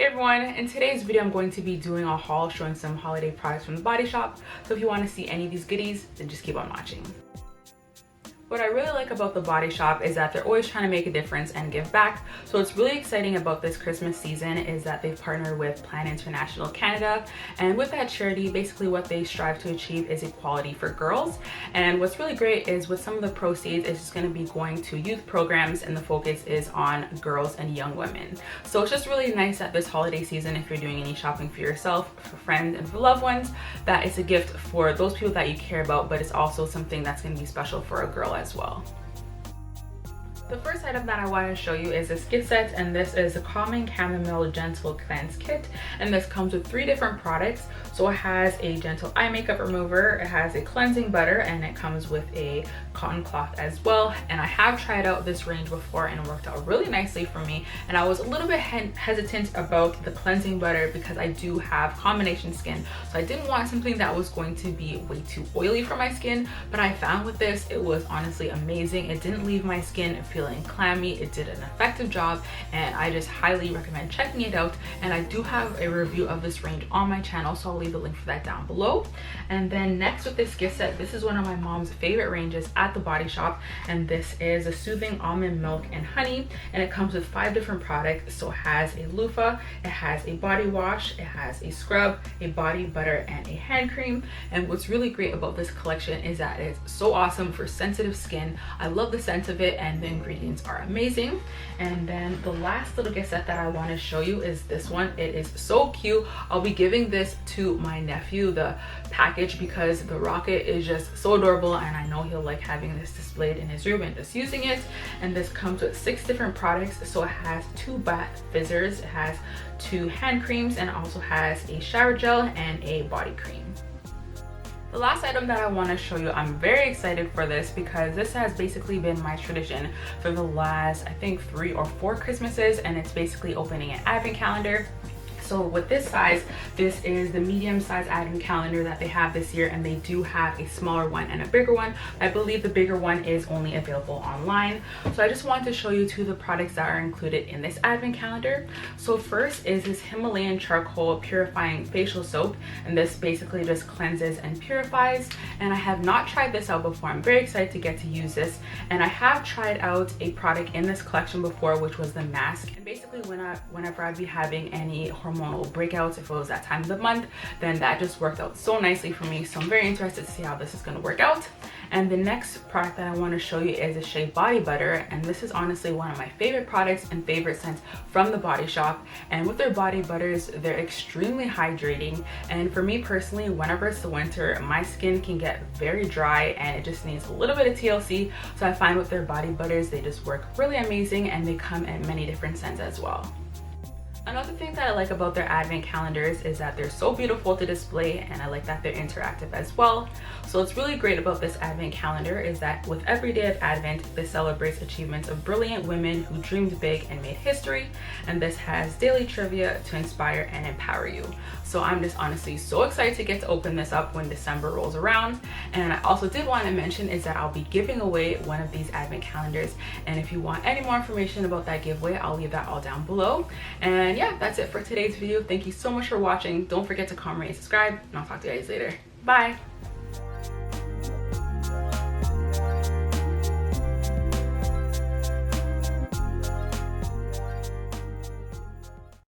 Hey everyone, in today's video I'm going to be doing a haul showing some holiday products from the Body Shop. So if you want to see any of these goodies, then just keep on watching. What I really like about the Body Shop is that they're always trying to make a difference and give back. So what's really exciting about this Christmas season is that they've partnered with Plan International Canada, and with that charity, basically what they strive to achieve is equality for girls. And what's really great is with some of the proceeds, it's just going to be going to youth programs, and the focus is on girls and young women. So it's just really nice that this holiday season, if you're doing any shopping for yourself, for friends, and for loved ones, that it's a gift for those people that you care about, but it's also something that's going to be special for a girl as well. The first item that I want to show you is this gift set, and this is a Calming Chamomile Gentle Cleanse Kit, and this comes with 3 different products. So it has a gentle eye makeup remover, it has a cleansing butter, and it comes with a cotton cloth as well. And I have tried out this range before and it worked out really nicely for me, and I was a little bit hesitant about the cleansing butter because I do have combination skin, so I didn't want something that was going to be way too oily for my skin. But I found with this, it was honestly amazing. It didn't leave my skin feeling clammy, it did an effective job, and I just highly recommend checking it out. And I do have a review of this range on my channel, so I'll leave the link for that down below. And then next with this gift set, this is one of my mom's favorite ranges at the Body Shop, and this is a soothing almond milk and honey, and it comes with 5 different products. So it has a loofah, it has a body wash, it has a scrub, a body butter, and a hand cream. And what's really great about this collection is that it's so awesome for sensitive skin. I love the scent of it, and the ingredients are amazing. And then the last little gift set that I want to show you is this one. It is so cute. I'll be giving this to my nephew, the package, because the rocket is just so adorable, and I know he'll like having this displayed in his room and just using it. And this comes with 6 different products. So it has 2 bath fizzers, it has 2 hand creams, and it also has a shower gel and a body cream. The last item that I want to show you, I'm very excited for this because this has basically been my tradition for the last, I think, 3 or 4 Christmases, and it's basically opening an advent calendar. So with this size, this is the medium size advent calendar that they have this year, and they do have a smaller one and a bigger one. I believe the bigger one is only available online. So I just wanted to show you 2 of the products that are included in this advent calendar. So first is this Himalayan charcoal purifying facial soap, and this basically just cleanses and purifies. And I have not tried this out before. I'm very excited to get to use this, and I have tried out a product in this collection before, which was the mask. And basically whenever I'd be having any hormonal breakouts, if it was that time of the month, then that just worked out so nicely for me. So I'm very interested to see how this is going to work out. And the next product that I want to show you is a Shea Body Butter, and this is honestly one of my favorite products and favorite scents from the Body Shop. And with their body butters, they're extremely hydrating, and for me personally, whenever it's the winter, my skin can get very dry and it just needs a little bit of TLC. So I find with their body butters, they just work really amazing, and they come in many different scents as well. Another thing that I like about their advent calendars is that they're so beautiful to display, and I like that they're interactive as well. So what's really great about this advent calendar is that with every day of Advent, this celebrates achievements of brilliant women who dreamed big and made history, and this has daily trivia to inspire and empower you. So I'm just honestly so excited to get to open this up when December rolls around. And I also did want to mention is that I'll be giving away one of these advent calendars, and if you want any more information about that giveaway, I'll leave that all down below. And yeah, that's it for today's video. Thank you so much for watching. Don't forget to comment, rate, and subscribe, and I'll talk to you guys later. Bye.